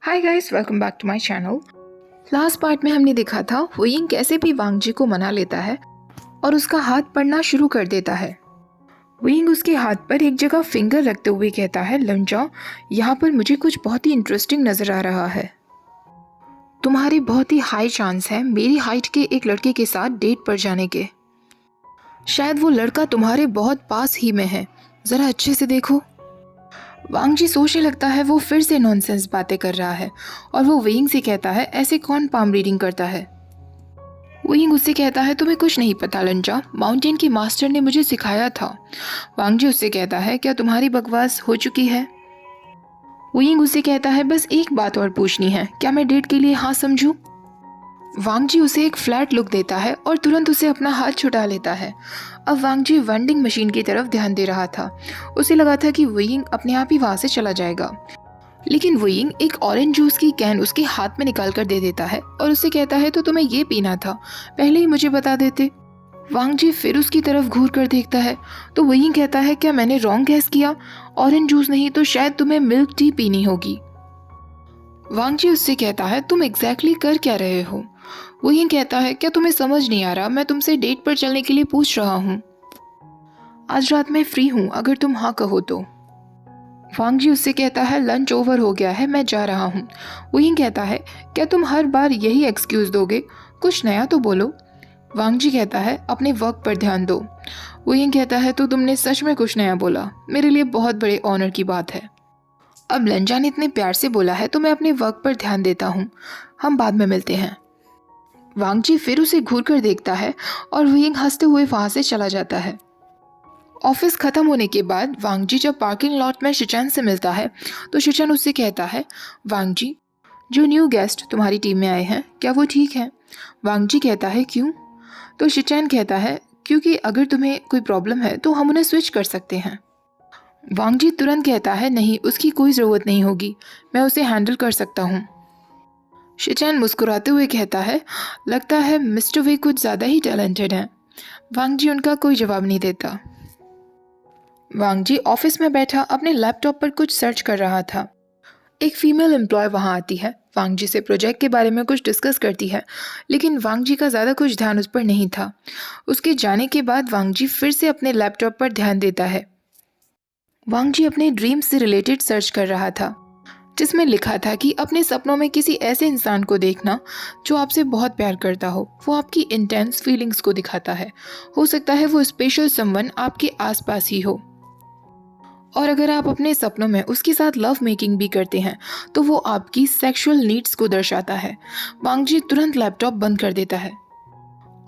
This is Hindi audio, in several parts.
Hi guys, welcome back to my channel. Last part में हमने देखा था वुयिंग कैसे भी वांग जी को मना लेता है और उसका हाथ पड़ना शुरू कर देता है। वुयिंग उसके हाथ पर एक जगह फिंगर रखते हुए कहता है, लंजा, यहाँ पर मुझे कुछ बहुत ही इंटरेस्टिंग नजर आ रहा है। तुम्हारी बहुत ही हाई चांस है मेरी हाइट के एक लड़के के साथ डेट पर जाने के। शायद वो लड़का तुम्हारे बहुत पास ही में है, जरा अच्छे से देखो। वांग जी सोचने लगता है वो फिर से नॉनसेंस बातें कर रहा है और वो वुयिंग से कहता है, ऐसे कौन पाम रीडिंग करता है। वुयिंग उससे कहता है, तुम्हें कुछ नहीं पता लंजा, माउंटेन के मास्टर ने मुझे सिखाया था। वांग जी उससे कहता है, क्या तुम्हारी बकवास हो चुकी है। वुयिंग उससे कहता है, बस एक बात और पूछनी है, क्या मैं डेट के लिए हाँ समझूं। वांग जी उसे एक फ्लैट लुक देता है और तुरंत उसे अपना हाथ छुटा लेता है। अब वांग जी वेंडिंग मशीन की तरफ ध्यान दे रहा था। उसे लगा था कि वुयिंग अपने आप ही वहां से चला जाएगा, लेकिन वुयिंग एक ऑरेंज जूस की कैन उसके हाथ में निकाल कर दे देता है और उससे कहता है, तो तुम्हें ये पीना था, पहले ही मुझे बता देते। वांग जी फिर उसकी तरफ घूर कर देखता है तो वुयिंग कहता है, क्या मैंने रॉन्ग गैस किया, ऑरेंज जूस नहीं तो शायद तुम्हें मिल्क टी पीनी होगी। वांग जी उससे कहता है, तुम एग्जैक्टली कर क्या रहे हो। वुयिंग कहता है, क्या तुम्हें समझ नहीं आ रहा, मैं तुमसे डेट पर चलने के लिए पूछ रहा हूँ। आज रात मैं फ्री हूँ, अगर तुम हाँ कहो तो। वांग जी उससे कहता है, लंच ओवर हो गया है, मैं जा रहा हूँ। वुयिंग कहता है, क्या तुम हर बार यही एक्सक्यूज दोगे, कुछ नया तो बोलो। वांग जी कहता है, अपने वर्क पर ध्यान दो। वुयिंग कहता है, तो तुमने सच में कुछ नया बोला, मेरे लिए बहुत बड़े ऑनर की बात है। अब लंजा ने इतने प्यार से बोला है तो मैं अपने वर्क पर ध्यान देता हूँ, हम बाद में मिलते हैं। वांग जी फिर उसे घूर कर देखता है और वुयिंग हंसते हुए वहां से चला जाता है। ऑफिस खत्म होने के बाद वांग जी जब पार्किंग लॉट में शिचैन से मिलता है तो शिचैन उससे कहता है, वांग जी, जो न्यू गेस्ट तुम्हारी टीम में आए हैं क्या वो ठीक है। वांग जी कहता है, क्यों। तो शिचैन कहता है, क्योंकि अगर तुम्हें कोई प्रॉब्लम है तो हम उन्हें स्विच कर सकते हैं। वांग जी तुरंत कहता है, नहीं, उसकी कोई ज़रूरत नहीं होगी, मैं उसे हैंडल कर सकता हूँ। शिचैन मुस्कुराते हुए कहता है, लगता है मिस्टर वे कुछ ज़्यादा ही टैलेंटेड हैं। वांग जी उनका कोई जवाब नहीं देता। वांग जी ऑफिस में बैठा अपने लैपटॉप पर कुछ सर्च कर रहा था। एक फीमेल एम्प्लॉय वहां आती है, वांग जी से प्रोजेक्ट के बारे में कुछ डिस्कस करती है, लेकिन वांग जी का ज़्यादा कुछ ध्यान उस पर नहीं था। उसके जाने के बाद वांग जी फिर से अपने लैपटॉप पर ध्यान देता है। वांग जी अपने ड्रीम्स से रिलेटेड सर्च कर रहा था, जिसमें लिखा था कि अपने सपनों में किसी ऐसे इंसान को देखना जो आपसे बहुत प्यार करता हो, वो आपकी इंटेंस फीलिंग्स को दिखाता है। हो सकता है वो स्पेशल समवन आपके आसपास ही हो, और अगर आप अपने सपनों में उसके साथ लव मेकिंग भी करते हैं तो वो आपकी सेक्सुअल नीड्स को दर्शाता है। वांग जी तुरंत लैपटॉप बंद कर देता है।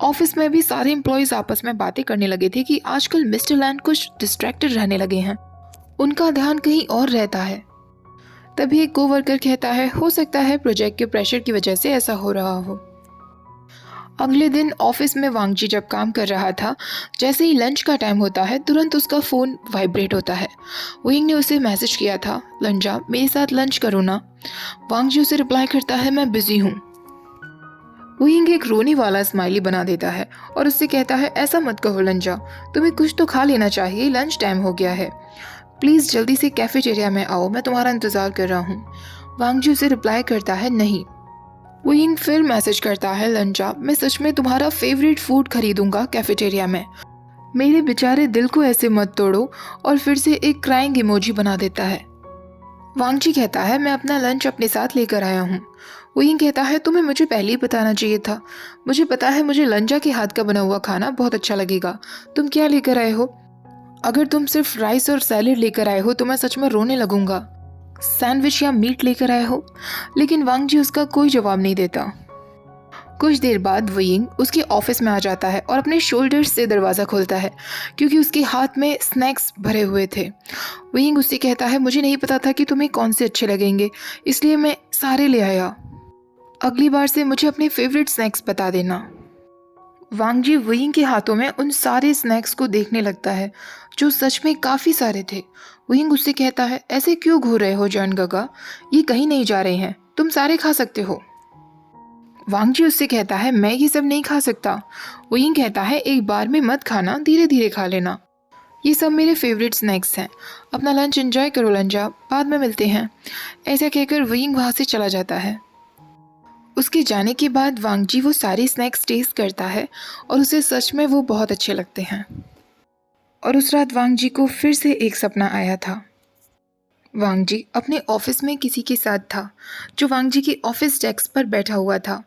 ऑफिस में भी सारे एम्प्लॉयज आपस में बातें करने लगे थे कि आजकल मिस्टर लैंड कुछ डिस्ट्रैक्टेड रहने लगे हैं, उनका ध्यान कहीं और रहता है। तभी एक कोवर्कर कहता है, हो सकता है प्रोजेक्ट के प्रेशर की वजह से ऐसा हो रहा हो। अगले दिन ऑफिस में वांग जी जब काम कर रहा था, जैसे ही लंच का टाइम होता है तुरंत उसका फ़ोन वाइब्रेट होता है। वुयिंग ने उसे मैसेज किया था, लंजा मेरे साथ लंच करो ना। वांग जी उसे रिप्लाई करता है, मैं बिजी हूँ। वुयिंग एक रोने वाला स्माइली बना देता है और उससे कहता है, ऐसा मत कहो लंजा, तुम्हें कुछ तो खा लेना चाहिए, लंच टाइम हो गया है, प्लीज़ जल्दी से कैफेटेरिया में आओ, मैं तुम्हारा इंतज़ार कर रहा हूँ। वांग जी उसे रिप्लाई करता है, नहीं। वुयिंग फिर मैसेज करता है, लंजा मैं सच में तुम्हारा फेवरेट फूड खरीदूंगा कैफेटेरिया में, मेरे बेचारे दिल को ऐसे मत तोड़ो, और फिर से एक क्राइंग इमोजी बना देता है। वांग जी कहता है, मैं अपना लंच अपने साथ लेकर आया हूँ। वुयिंग कहता है, तुम्हें मुझे पहले ही बताना चाहिए था, मुझे पता है मुझे लंजा के हाथ का बना हुआ खाना बहुत अच्छा लगेगा, तुम क्या लेकर आए हो। अगर तुम सिर्फ राइस और सैलेड लेकर आए हो तो मैं सच में रोने लगूंगा। सैंडविच या मीट लेकर आए हो। लेकिन वांग जी उसका कोई जवाब नहीं देता। कुछ देर बाद वुयिंग उसके ऑफिस में आ जाता है और अपने शोल्डर्स से दरवाज़ा खोलता है, क्योंकि उसके हाथ में स्नैक्स भरे हुए थे। वुयिंग उससे कहता है, मुझे नहीं पता था कि तुम्हें कौन से अच्छे लगेंगे, इसलिए मैं सारे ले आया, अगली बार से मुझे अपने फेवरेट स्नैक्स बता देना। वांग जी वुयिंग के हाथों में उन सारे स्नैक्स को देखने लगता है, जो सच में काफ़ी सारे थे। वुयिंग उससे कहता है, ऐसे क्यों घूर रहे हो जॉन गगा, ये कहीं नहीं जा रहे हैं, तुम सारे खा सकते हो। वांग जी उससे कहता है, मैं ये सब नहीं खा सकता। वुयिंग कहता है, एक बार में मत खाना, धीरे धीरे खा लेना। ये सब मेरे फेवरेट स्नैक्स हैं। अपना लंच एंजॉय करो लंजा, बाद में मिलते हैं। ऐसा कहकर वयिंग वहाँ से चला जाता है। उसके जाने के बाद वांगजी वो सारे स्नैक्स टेस्ट करता है और उसे सच में वो बहुत अच्छे लगते हैं। और उस रात वांगजी को फिर से एक सपना आया था। वांगजी अपने ऑफिस में किसी के साथ था जो वांगजी के ऑफिस डेस्क पर बैठा हुआ था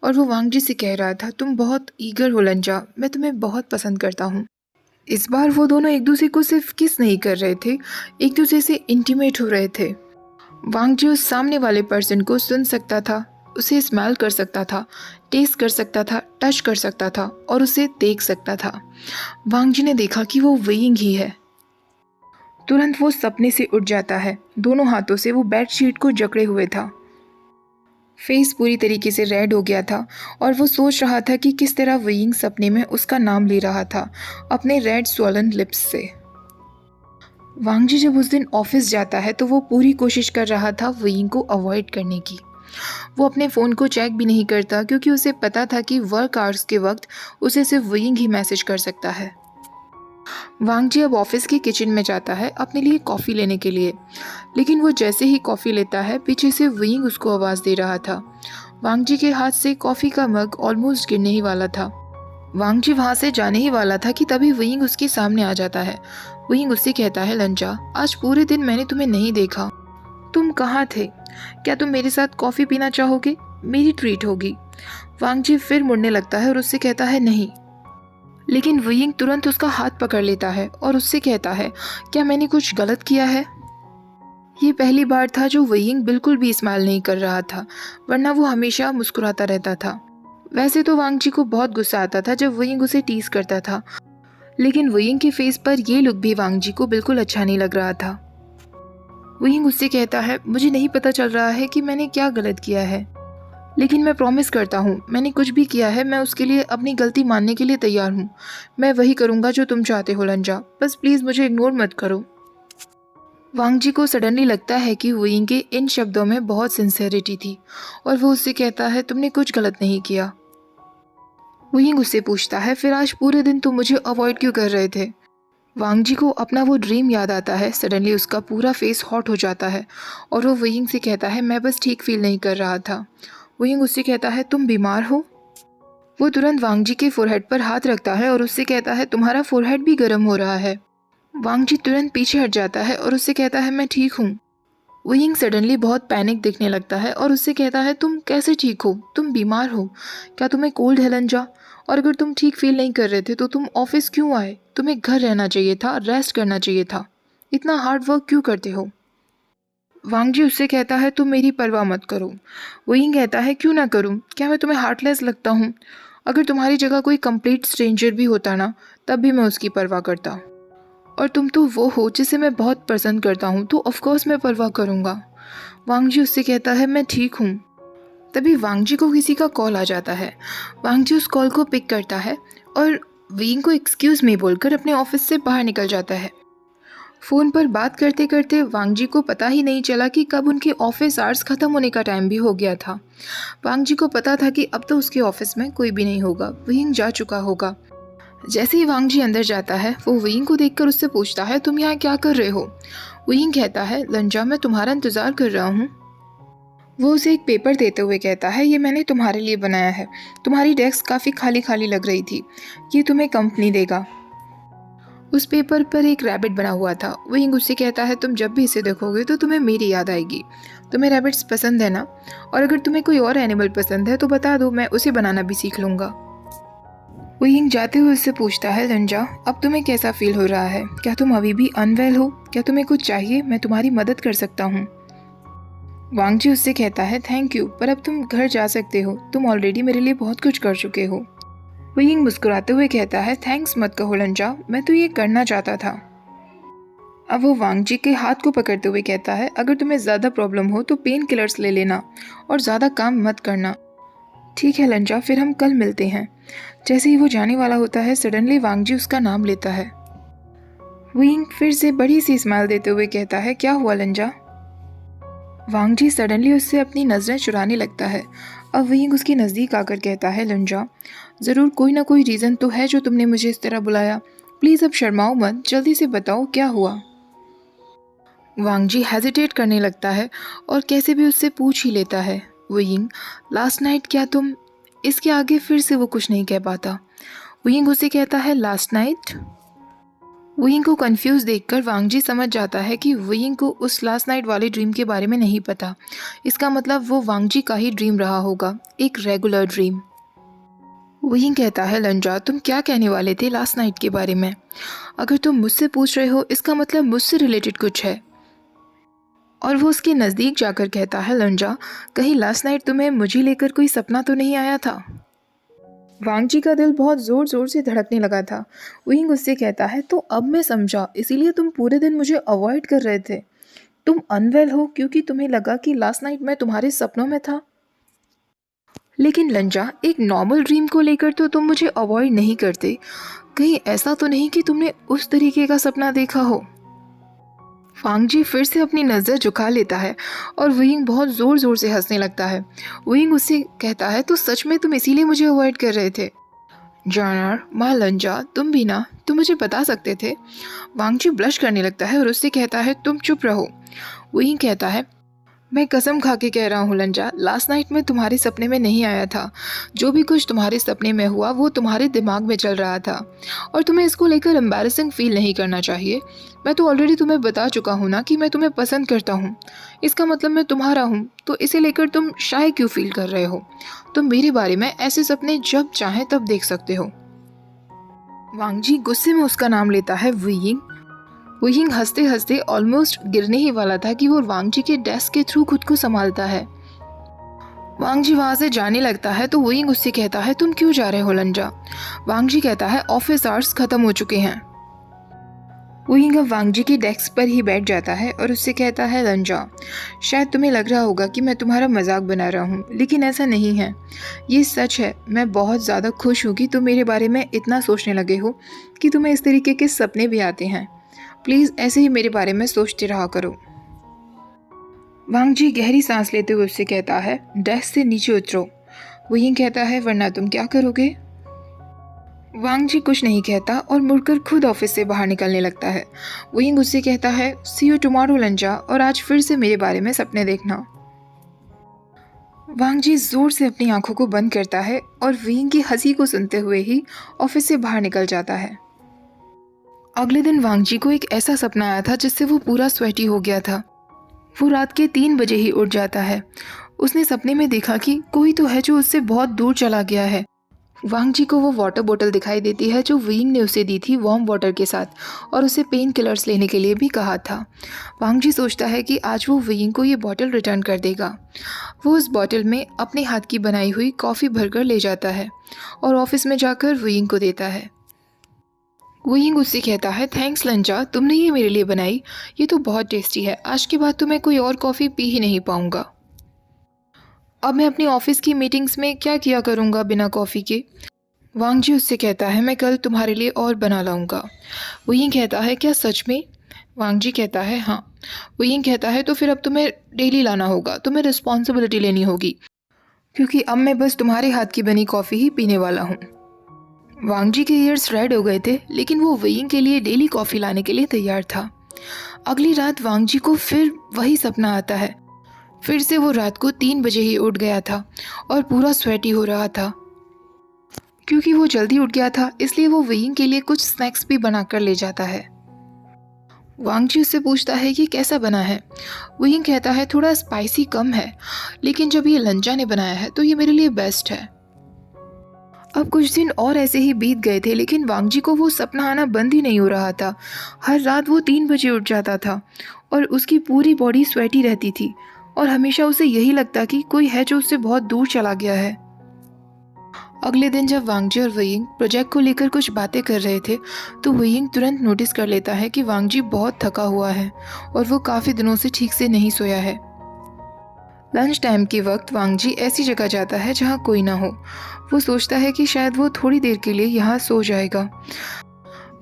और वो वांगजी से कह रहा था, तुम बहुत ईगर हो लंजा, मैं तुम्हें बहुत पसंद करता हूँ। इस बार वो दोनों एक दूसरे को सिर्फ किस नहीं कर रहे थे, एक दूसरे से इंटीमेट हो रहे थे। वांगजी उस सामने वाले पर्सन को सुन सकता था, उसे स्मेल कर सकता था, टेस्ट कर सकता था, टच कर सकता था और उसे देख सकता था। वांगजी ने देखा कि वो वयिंग ही है। तुरंत वो सपने से उठ जाता है। दोनों हाथों से वो बेडशीट को जकड़े हुए था। फेस पूरी तरीके से रेड हो गया था और वो सोच रहा था कि किस तरह वयिंग सपने में उसका नाम ले रहा था अपने रेड स्वॉलन लिप्स से। वांगजी जब उस दिन ऑफिस जाता है तो वो पूरी कोशिश कर रहा था वयिंग को अवॉइड करने की। वो अपने फ़ोन को चेक भी नहीं करता क्योंकि उसे पता था कि वर्क आवर्स के वक्त उसे सिर्फ वयिंग ही मैसेज कर सकता है। वांगजी अब ऑफिस के किचन में जाता है अपने लिए कॉफ़ी लेने के लिए, लेकिन वो जैसे ही कॉफ़ी लेता है पीछे से वयिंग उसको आवाज़ दे रहा था। वांगजी के हाथ से कॉफ़ी का मग ऑलमोस्ट गिरने ही वाला था। वांगजी वहाँ से जाने ही वाला था कि तभी वयिंग उसके सामने आ जाता है। वयिंग उससे कहता है, लंजा, आज पूरे दिन मैंने तुम्हें नहीं देखा, तुम कहाँ थे? क्या तुम मेरे साथ कॉफ़ी पीना चाहोगे? मेरी ट्रीट होगी। वांगजी फिर मुड़ने लगता है और उससे कहता है नहीं, लेकिन वयिंग तुरंत उसका हाथ पकड़ लेता है और उससे कहता है, क्या मैंने कुछ गलत किया है? ये पहली बार था जो वयिंग बिल्कुल भी स्माइल नहीं कर रहा था, वरना वो हमेशा मुस्कुराता रहता था। वैसे तो वांगजी को बहुत गुस्सा आता था जब वयिंग उसे टीज करता था, लेकिन वयिंग के फेस पर ये लुक भी वांगजी को बिल्कुल अच्छा नहीं लग रहा था। वयिंग उससे कहता है, मुझे नहीं पता चल रहा है कि मैंने क्या गलत किया है, लेकिन मैं प्रॉमिस करता हूँ मैंने कुछ भी किया है मैं उसके लिए अपनी गलती मानने के लिए तैयार हूँ। मैं वही करूँगा जो तुम चाहते हो लंजा, बस प्लीज़ मुझे इग्नोर मत करो। वांगजी को सडनली लगता है कि वयिंग के इन शब्दों में बहुत सिंसेरिटी थी और वो उससे कहता है, तुमने कुछ गलत नहीं किया। वयिंग उससे पूछता है, फिर आज पूरे दिन तुम मुझे अवॉइड क्यों कर रहे थे? वांगजी को अपना वो ड्रीम याद आता है। सडनली उसका पूरा फेस हॉट हो जाता है और वो वयिंग से कहता है, मैं बस ठीक फील नहीं कर रहा था। वयिंग उससे कहता है, तुम बीमार हो? वो तुरंत वांगजी के फोरहेड पर हाथ रखता है और उससे कहता है, तुम्हारा फोरहेड भी गर्म हो रहा है। वांगजी तुरंत पीछे हट जाता है और उससे कहता है, मैं ठीक हूँ। वयिंग सडनली बहुत पैनिक दिखने लगता है और उससे कहता है, तुम कैसे ठीक हो? तुम बीमार हो? क्या तुम्हें कोल्ड है लंजा? और अगर तुम ठीक फील नहीं कर रहे थे तो तुम ऑफिस क्यों आए? तुम्हें घर रहना चाहिए था, रेस्ट करना चाहिए था। इतना हार्ड वर्क क्यों करते हो? वांगजी उससे कहता है, तुम मेरी परवाह मत करो। वयिंग कहता है, क्यों ना करूं? क्या मैं तुम्हें हार्टलेस लगता हूं? अगर तुम्हारी जगह कोई कंप्लीट स्ट्रेंजर भी होता ना, तब भी मैं उसकी परवाह करता। और तुम तो वो हो जिसे मैं बहुत पसंद करता हूँ, तो ऑफकोर्स मैं परवाह करूँगा। वांगजी उससे कहता है, मैं ठीक हूँ। तभी वांगजी को किसी का कॉल आ जाता है। वांगजी उस कॉल को पिक करता है और वयिंग को एक्सक्यूज़ मी बोलकर अपने ऑफिस से बाहर निकल जाता है। फ़ोन पर बात करते करते वांगजी को पता ही नहीं चला कि कब उनके ऑफिस आवर्स ख़त्म होने का टाइम भी हो गया था। वांगजी को पता था कि अब तो उसके ऑफिस में कोई भी नहीं होगा, वयिंग जा चुका होगा। जैसे ही वांगजी अंदर जाता है वो वयिंग को देखकर उससे पूछता है, तुम यहाँ क्या कर रहे हो? वयिंग कहता है, लंजा, मैं तुम्हारा इंतज़ार कर रहा हूँ। वो उसे एक पेपर देते हुए कहता है, ये मैंने तुम्हारे लिए बनाया है। तुम्हारी डेस्क काफ़ी खाली खाली लग रही थी, ये तुम्हें कंपनी देगा। उस पेपर पर एक रैबिट बना हुआ था। वयिंग उससे कहता है, तुम जब भी इसे देखोगे तो तुम्हें मेरी याद आएगी। तुम्हें रैबिट्स पसंद है ना? और अगर तुम्हें कोई और एनिमल पसंद है तो बता दो, मैं उसे बनाना भी सीख लूँगा। वयिंग जाते हुए उससे पूछता है, लंजा, अब तुम्हें कैसा फील हो रहा है? क्या तुम अभी भी अनवेल हो? क्या तुम्हें कुछ चाहिए? मैं तुम्हारी मदद कर सकता हूँ। वांगजी उससे कहता है, थैंक यू, पर अब तुम घर जा सकते हो। तुम ऑलरेडी मेरे लिए बहुत कुछ कर चुके हो। वयिंग मुस्कुराते हुए कहता है, थैंक्स मत कहो लंजा, मैं तो ये करना चाहता था। अब वो वांगजी के हाथ को पकड़ते हुए कहता है, अगर तुम्हें ज़्यादा प्रॉब्लम हो तो पेन किलर्स ले लेना और ज़्यादा काम मत करना। ठीक है लंजा, फिर हम कल मिलते हैं। जैसे ही वो जाने वाला होता है सडनली वांगजी उसका नाम लेता है। वयिंग फिर से बड़ी सी स्माइल देते हुए कहता है, क्या हुआ लंजा? वांगजी सडनली उससे अपनी नज़रें चुराने लगता है। अब वयिंग उसके नज़दीक आकर कहता है, लंजा, ज़रूर कोई ना कोई रीज़न तो है जो तुमने मुझे इस तरह बुलाया। प्लीज़ अब शर्माओ मत, जल्दी से बताओ क्या हुआ। वांग जी हेजिटेट करने लगता है और कैसे भी उससे पूछ ही लेता है, वो यिंग लास्ट नाइट क्या तुम। इसके आगे फिर से वो कुछ नहीं कह पाता। वो यिंग उसे कहता है लास्ट नाइट। वो यिंग को कंफ्यूज देखकर वांग जी समझ जाता है कि वो यिंग को उस लास्ट नाइट वाले ड्रीम के बारे में नहीं पता। इसका मतलब वो वांग जी का ही ड्रीम रहा होगा, एक रेगुलर ड्रीम। वो यिंग कहता है लंजा तुम क्या कहने वाले थे लास्ट नाइट के बारे में। अगर तुम मुझसे पूछ रहे हो इसका मतलब मुझसे रिलेटेड कुछ है। और वो उसके नज़दीक जाकर कहता है लंजा कहीं लास्ट नाइट तुम्हें मुझे लेकर कोई सपना तो नहीं आया था। वांग जी का दिल बहुत ज़ोर ज़ोर से धड़कने लगा था। विंग उससे कहता है तो अब मैं समझा, इसीलिए तुम पूरे दिन मुझे अवॉइड कर रहे थे। तुम अनवेल हो क्योंकि तुम्हें लगा कि लास्ट नाइट मैं तुम्हारे सपनों में था। लेकिन लंजा एक नॉर्मल ड्रीम को लेकर तो तुम मुझे अवॉइड नहीं करते। कहीं ऐसा तो नहीं कि तुमने उस तरीके का सपना देखा हो। वांग जी फिर से अपनी नज़र झुका लेता है और विंग बहुत ज़ोर ज़ोर से हंसने लगता है। विंग उससे कहता है तो सच में तुम इसीलिए मुझे अवॉइड कर रहे थे। जानर माँ लंजा तुम भी ना, तुम मुझे बता सकते थे। वांग जी ब्लश करने लगता है और उससे कहता है तुम चुप रहो। विंग कहता है मैं कसम खा के कह रहा हूँ लंजा, लास्ट नाइट में तुम्हारे सपने में नहीं आया था। जो भी कुछ तुम्हारे सपने में हुआ वो तुम्हारे दिमाग में चल रहा था और तुम्हें इसको लेकर एम्बैरेसिंग फील नहीं करना चाहिए। मैं तो ऑलरेडी तुम्हें बता चुका हूँ ना कि मैं तुम्हें पसंद करता हूँ। इसका मतलब मैं तुम्हारा हूँ, तो इसे लेकर तुम शाय क्यों फील कर रहे हो। तुम मेरे बारे में ऐसे सपने जब चाहे तब देख सकते हो। वांग जी गुस्से में उसका नाम लेता है वियिंग। वियिंग हंसते हंसते ऑलमोस्ट गिरने ही वाला था कि वो वांग जी के डेस्क के थ्रू खुद को संभालता है। वांग जी वहाँ से जाने लगता है तो वियिंग उससे कहता है तुम क्यों जा रहे हो लंजा। वांग जी कहता है ऑफिस आवर्स खत्म हो चुके हैं। वियिंग अब वांग जी की डेस्क पर ही बैठ जाता है और उससे कहता है लंजा शायद तुम्हें लग रहा होगा कि मैं तुम्हारा मजाक बना रहा हूँ, लेकिन ऐसा नहीं है, ये सच है। मैं बहुत ज़्यादा खुश हूँ कि तुम मेरे बारे में इतना सोचने लगे हो कि तुम्हें इस तरीके के सपने भी आते हैं। प्लीज़ ऐसे ही मेरे बारे में सोचते रहा करो। वांग जी गहरी सांस लेते हुए उससे कहता है डेस्क से नीचे उतरो। वियिंग कहता है वरना तुम क्या करोगे। वांग जी कुछ नहीं कहता और मुड़कर खुद ऑफिस से बाहर निकलने लगता है। वियिंग उससे कहता है सी यू टुमारो लंजा, और आज फिर से मेरे बारे में सपने देखना। वांग जी जोर से अपनी आंखों को बंद करता है और वियिंग की हंसी को सुनते हुए ही ऑफिस से बाहर निकल जाता है। अगले दिन वांग जी को एक ऐसा सपना आया था जिससे वो पूरा स्वेटी हो गया था। वो रात के 3 बजे ही उठ जाता है। उसने सपने में देखा कि कोई तो है जो उससे बहुत दूर चला गया है। वांग जी को वो वाटर बोतल दिखाई देती है जो वियिंग ने उसे दी थी वार्म वाटर के साथ, और उसे पेन किलर्स लेने के लिए भी कहा था। वांग जी सोचता है कि आज वो वियिंग को ये बोतल रिटर्न कर देगा। वो उस बोतल में अपने हाथ की बनाई हुई कॉफ़ी भरकर ले जाता है और ऑफिस में जाकर वियिंग को देता है। वियिंग उससे कहता है थैंक्स लंजा, तुमने ये मेरे लिए बनाई, ये तो बहुत टेस्टी है। आज के बाद तो मैं कोई और कॉफ़ी पी ही नहीं पाऊँगा। अब मैं अपनी ऑफिस की मीटिंग्स में क्या किया करूँगा बिना कॉफ़ी के। वांग जी उससे कहता है मैं कल तुम्हारे लिए और बना लाऊंगा। वियिंग कहता है क्या सच में। वांग जी कहता है हाँ। वियिंग कहता है तो फिर अब तुम्हें डेली लाना होगा, तुम्हें रिस्पॉन्सिबिलिटी लेनी होगी, क्योंकि अब मैं बस तुम्हारे हाथ की बनी कॉफ़ी ही पीने वाला हूँ। वांग जी के ईयर्स रेड हो गए थे, लेकिन वो वियिंग के लिए डेली कॉफ़ी लाने के लिए तैयार था। अगली रात वांग जी को फिर वही सपना आता है। फिर से वो रात को 3 बजे ही उठ गया था और पूरा स्वेटी हो रहा था। क्योंकि वो जल्दी उठ गया था इसलिए वो वियिंग के लिए कुछ स्नैक्स भी बनाकर ले जाता है। वांग जी उससे पूछता है कि कैसा बना है। वियिंग कहता है थोड़ा स्पाइसी कम है, लेकिन जब ये लंजा ने बनाया है तो ये मेरे लिए बेस्ट है। अब कुछ दिन और ऐसे ही बीत गए थे, लेकिन वांग जी को वो सपना आना बंद ही नहीं हो रहा था। हर रात वो 3 बजे उठ जाता था और उसकी पूरी बॉडी स्वेटी रहती थी और हमेशा उसे यही लगता कि कोई है जो उससे बहुत दूर चला गया है। अगले दिन जब वांग जी और वियिंग प्रोजेक्ट को लेकर कुछ बातें कर रहे थे तो वियिंग तुरंत नोटिस कर लेता है कि वांग जी बहुत थका हुआ है और वो काफ़ी दिनों से ठीक से नहीं सोया है। लंच टाइम के वक्त वांग जी ऐसी जगह जाता है जहाँ कोई ना हो। वो सोचता है कि शायद वो थोड़ी देर के लिए यहाँ सो जाएगा।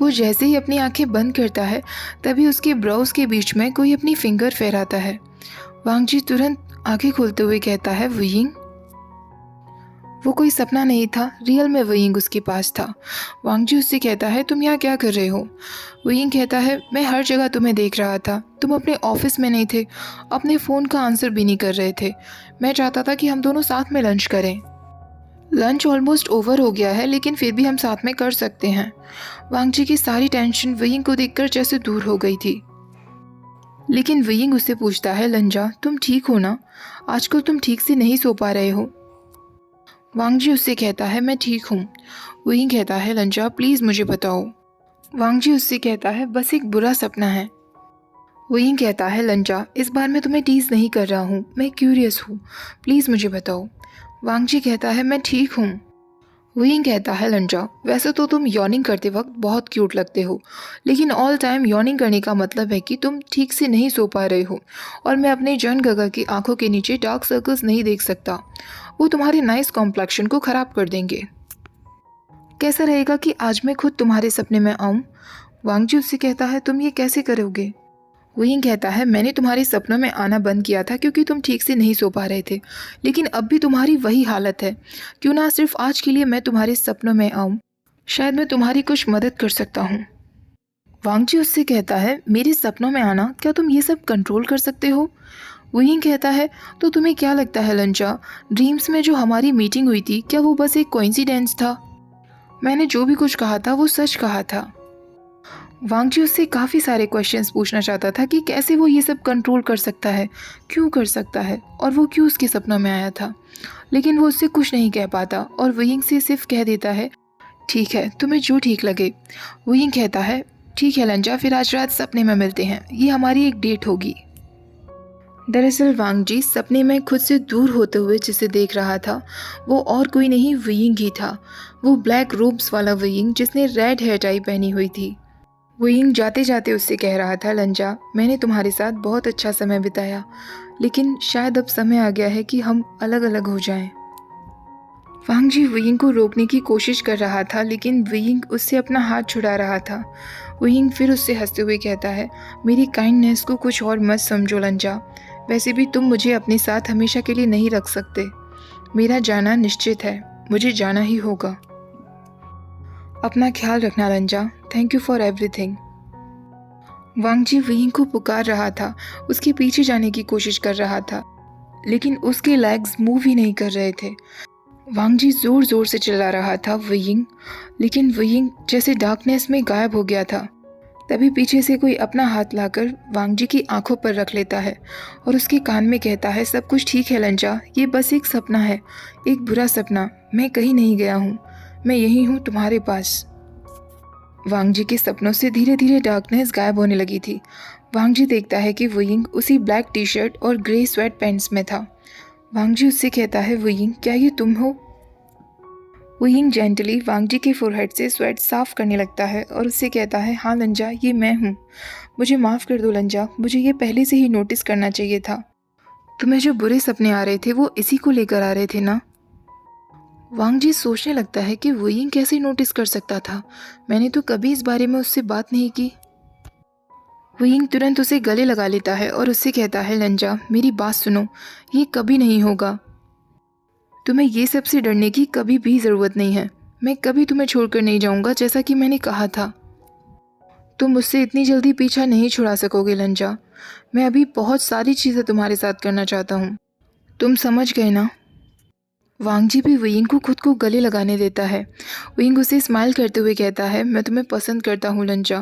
वो जैसे ही अपनी आंखें बंद करता है तभी उसके ब्राउज के बीच में कोई अपनी फिंगर फहराता है। वांग जी तुरंत आंखें खोलते हुए कहता है वियिंग। वो कोई सपना नहीं था, रियल में वयिंग उसके पास था। वांग जी उससे कहता है तुम यहाँ क्या कर रहे हो? वयिंग कहता है मैं हर जगह तुम्हें देख रहा था, तुम अपने ऑफिस में नहीं थे, अपने फ़ोन का आंसर भी नहीं कर रहे थे। मैं चाहता था कि हम दोनों साथ में लंच करें। लंच ऑलमोस्ट ओवर हो गया है लेकिन फिर भी हम साथ में कर सकते हैं। वांग जी की सारी टेंशन वयिंग को देखकर जैसे दूर हो गई थी। लेकिन वयिंग उससे पूछता है लंजा तुम ठीक हो ना? आजकल तुम ठीक से नहीं सो पा रहे हो। वांग जी उससे कहता है मैं ठीक हूँ। वयिंग कहता है लंजा प्लीज़ मुझे बताओ। वांग जी उससे कहता है बस एक बुरा सपना है। वयिंग कहता है लंजा इस बार मैं तुम्हें टीज़ नहीं कर रहा हूँ, मैं क्यूरियस हूँ, प्लीज़ मुझे बताओ। वांग जी कहता है मैं ठीक हूँ। वयिंग कहता है लंजा वैसे तो तुम यॉर्निंग करते वक्त बहुत क्यूट लगते हो, लेकिन ऑल टाइम यॉर्निंग करने का मतलब है कि तुम ठीक से नहीं सो पा रहे हो और मैं अपने जन गगा की आंखों के नीचे डार्क सर्कल्स नहीं देख सकता। वो तुम्हारे नाइस कॉम्प्लेक्शन को ख़राब कर देंगे। कैसा रहेगा कि आज मैं खुद तुम्हारे सपने में आऊँ? वांग जी उससे कहता है तुम ये कैसे करोगे? वयिंग कहता है मैंने तुम्हारे सपनों में आना बंद किया था क्योंकि तुम ठीक से नहीं सो पा रहे थे, लेकिन अब भी तुम्हारी वही हालत है। क्यों ना सिर्फ आज के लिए मैं तुम्हारे सपनों में आऊँ, शायद मैं तुम्हारी कुछ मदद कर सकता हूँ। वांग जी उससे कहता है मेरे सपनों में आना, क्या तुम ये सब कंट्रोल कर सकते हो? वयिंग कहता है तो तुम्हें क्या लगता है लंचा, ड्रीम्स में जो हमारी मीटिंग हुई थी क्या वो बस एक कोइंसिडेंस था? मैंने जो भी कुछ कहा था वो सच कहा था। वांग जी उससे काफ़ी सारे क्वेश्चंस पूछना चाहता था कि कैसे वो ये सब कंट्रोल कर सकता है, क्यों कर सकता है और वो क्यों उसके सपनों में आया था, लेकिन वो उससे कुछ नहीं कह पाता और वयिंग से सिर्फ कह देता है ठीक है तुम्हें जो ठीक लगे। वयिंग कहता है ठीक है लंजा, फिर आज रात सपने में मिलते हैं, ये हमारी एक डेट होगी। दरअसल वांग जी सपने में खुद से दूर होते हुए जिसे देख रहा था वो और कोई नहीं वयिंग ही था, वो ब्लैक रोब्स वाला वयिंग जिसने रेड हेयर टाई पहनी हुई थी। वयिंग जाते जाते उससे कह रहा था लंजा मैंने तुम्हारे साथ बहुत अच्छा समय बिताया, लेकिन शायद अब समय आ गया है कि हम अलग अलग हो जाएं। वांग जी वयिंग को रोकने की कोशिश कर रहा था लेकिन वयिंग उससे अपना हाथ छुड़ा रहा था। वयिंग फिर उससे हंसते हुए कहता है मेरी काइंडनेस को कुछ और मत समझो लंजा, वैसे भी तुम मुझे अपने साथ हमेशा के लिए नहीं रख सकते। मेरा जाना निश्चित है, मुझे जाना ही होगा। अपना ख्याल रखना लंजा, थैंक यू फॉर एवरीथिंग। वांग जी वयिंग को पुकार रहा था, उसके पीछे जाने की कोशिश कर रहा था, लेकिन उसके लेग्स मूव ही नहीं कर रहे थे। वांग जी जोर जोर से चिल्ला रहा था वयिंग, लेकिन वयिंग जैसे डार्कनेस में गायब हो गया था। तभी पीछे से कोई अपना हाथ लाकर वांग जी की आंखों पर रख लेता है और उसके कान में कहता है सब कुछ ठीक है लंजा, ये बस एक सपना है, एक बुरा सपना, मैं कहीं नहीं गया हूँ, मैं यही हूँ तुम्हारे पास। वांग जी के सपनों से धीरे धीरे डार्कनेस गायब होने लगी थी। वांग जी देखता है कि वयिंग उसी ब्लैक टी शर्ट और ग्रे स्वेट पैंट्स में था। वांग जी उससे कहता है वयिंग क्या ये तुम हो? वयिंग जेंटली वांग जी के फोरहेड से स्वेट साफ करने लगता है और उससे कहता है हाँ लंजा ये मैं हूँ, मुझे माफ़ कर दो लंजा, मुझे ये पहले से ही नोटिस करना चाहिए था। तुम्हें जो बुरे सपने आ रहे थे वो इसी को लेकर आ रहे थे ना? वांग जी सोचने लगता है कि वयिंग कैसे नोटिस कर सकता था, मैंने तो कभी इस बारे में उससे बात नहीं की। वयिंग तुरंत उसे गले लगा लेता है और उससे कहता है लंजा मेरी बात सुनो, ये कभी नहीं होगा, तुम्हें ये सब से डरने की कभी भी ज़रूरत नहीं है, मैं कभी तुम्हें छोड़कर नहीं जाऊंगा जैसा कि मैंने कहा था। तुम मुझसे इतनी जल्दी पीछा नहीं छुड़ा सकोगे लंजा, मैं अभी बहुत सारी चीज़ें तुम्हारे साथ करना चाहता हूँ, तुम समझ गए ना? वांग जी भी वयिंग को खुद को गले लगाने देता है। वयिंग उसे स्माइल करते हुए कहता है मैं तुम्हें पसंद करता हूँ लंजा,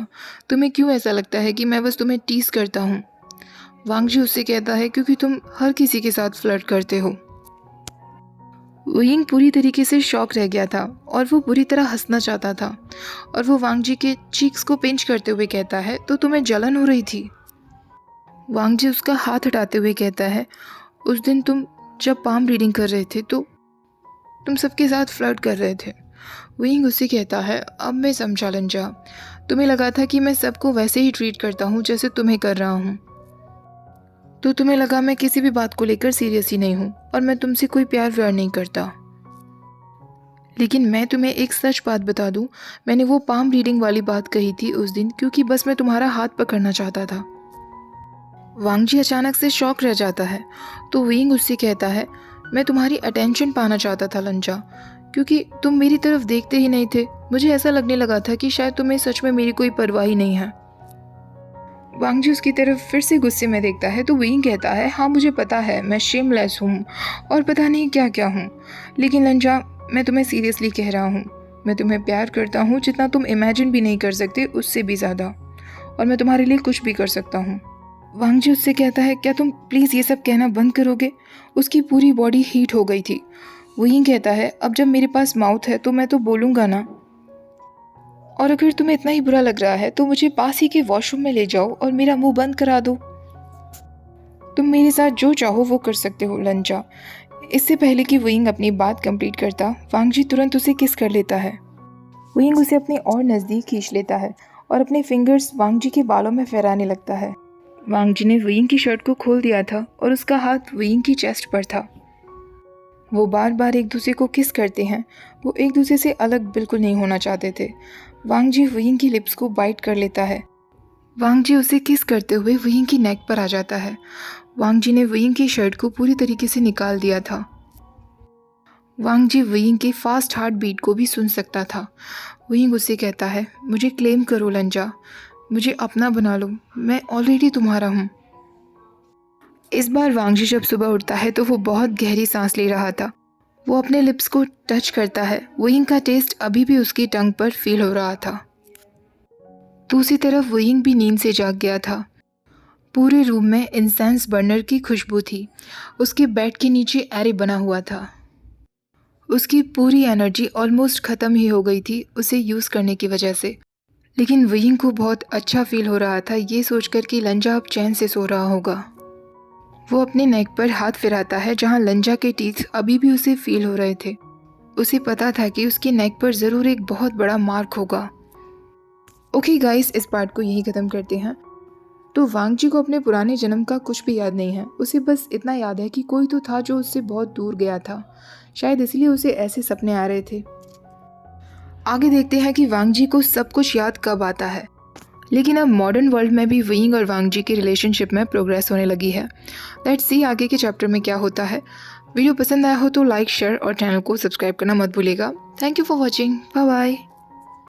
तुम्हें क्यों ऐसा लगता है कि मैं बस तुम्हें टीज करता हूँ? वांग जी उससे कहता है क्योंकि तुम हर किसी के साथ फ्लर्ट करते हो। वयिंग पूरी तरीके से शॉक रह गया था और वो बुरी तरह हंसना चाहता था और वो वांग जी के चीक्स को पिंच करते हुए कहता है तो तुम्हें जलन हो रही थी? वांग जी उसका हाथ हटाते हुए कहता है उस दिन तुम जब पाम रीडिंग कर रहे थे तो तुम सबके साथ फ्लर्ट कर रहे थे। वयिंग उससे कहता है अब मैं समझा लंजा, तुम्हें लगा था कि मैं सबको वैसे ही ट्रीट करता हूँ जैसे तुम्हें कर रहा हूँ, तो तुम्हें लगा मैं किसी भी बात को लेकर सीरियस ही नहीं हूँ और मैं तुमसे कोई प्यार व्यार नहीं करता। लेकिन मैं तुम्हें एक सच बात बता दूँ, मैंने वो पाम रीडिंग वाली बात कही थी उस दिन क्योंकि बस मैं तुम्हारा हाथ पकड़ना चाहता था। वांग जी अचानक से शॉक रह जाता है तो वयिंग उससे कहता है मैं तुम्हारी अटेंशन पाना चाहता था लंजा, क्योंकि तुम मेरी तरफ देखते ही नहीं थे। मुझे ऐसा लगने लगा था कि शायद तुम्हें सच में मेरी कोई परवाह ही नहीं है। वांग जी उसकी तरफ फिर से गुस्से में देखता है तो विंग कहता है, हाँ मुझे पता है मैं शेमलेस हूँ और पता नहीं क्या क्या हूँ, लेकिन लंजा मैं तुम्हें सीरियसली कह रहा हूँ, मैं तुम्हें प्यार करता हूँ जितना तुम इमेजिन भी नहीं कर सकते, उससे भी ज़्यादा, और मैं तुम्हारे लिए कुछ भी कर सकता हूँ। वांग जी उससे कहता है, क्या तुम प्लीज़ ये सब कहना बंद करोगे। उसकी पूरी बॉडी हीट हो गई थी। विंग कहता है, अब जब मेरे पास माउथ है तो मैं तो बोलूँगा ना, और अगर तुम्हें इतना ही बुरा लग रहा है तो मुझे पास ही के वॉशरूम में ले जाओ और मेरा मुंह बंद करा दो। तुम मेरे साथ जो चाहो वो कर सकते हो लंजा। इससे पहले कि विंग अपनी बात कंप्लीट करता, वांग जी तुरंत उसे किस कर लेता है। विंग उसे अपने और नज़दीक खींच लेता है और अपने फिंगर्स वांग जी के बालों में फहराने लगता है। वांग जी ने विंग की शर्ट को खोल दिया था और उसका हाथ विंग की चेस्ट पर था। वो बार बार एक दूसरे को किस करते हैं। वो एक दूसरे से अलग बिल्कुल नहीं होना चाहते थे। वांग जी विंग की लिप्स को बाइट कर लेता है। वांग जी उसे किस करते हुए विंग की नेक पर आ जाता है। वांग जी ने विंग की शर्ट को पूरी तरीके से निकाल दिया था। वांग जी विंग के फास्ट हार्ट बीट को भी सुन सकता था। विंग उसे कहता है, मुझे क्लेम करो लंजा, मुझे अपना बना लो, मैं ऑलरेडी तुम्हारा हूँ। इस बार वांग जी जब सुबह उठता है तो वो बहुत गहरी सांस ले रहा था। वो अपने लिप्स को टच करता है। विंग का टेस्ट अभी भी उसकी टंग पर फील हो रहा था। दूसरी तरफ विंग भी नींद से जाग गया था। पूरे रूम में इंसेंस बर्नर की खुशबू थी। उसके बेड के नीचे एरे बना हुआ था। उसकी पूरी एनर्जी ऑलमोस्ट ख़त्म ही हो गई थी उसे यूज़ करने की वजह से, लेकिन विंग को बहुत अच्छा फील हो रहा था ये सोचकर कि लंजा अब चैन से सो रहा होगा। वो अपने नेक पर हाथ फिराता है जहाँ लंजा के टीथ अभी भी उसे फील हो रहे थे। उसे पता था कि उसके नेक पर ज़रूर एक बहुत बड़ा मार्क होगा। ओके गाइस, इस पार्ट को यही ख़त्म करते हैं। तो वांग जी को अपने पुराने जन्म का कुछ भी याद नहीं है। उसे बस इतना याद है कि कोई तो था जो उससे बहुत दूर गया था, शायद इसलिए उसे ऐसे सपने आ रहे थे। आगे देखते हैं कि वांग जी को सब कुछ याद कब आता है। लेकिन अब मॉडर्न वर्ल्ड में भी विंग और वांग जी की रिलेशनशिप में प्रोग्रेस होने लगी है। लेट्स सी आगे के चैप्टर में क्या होता है। वीडियो पसंद आया हो तो लाइक, शेयर और चैनल को सब्सक्राइब करना मत भूलिएगा। Thank you for watching. Bye bye.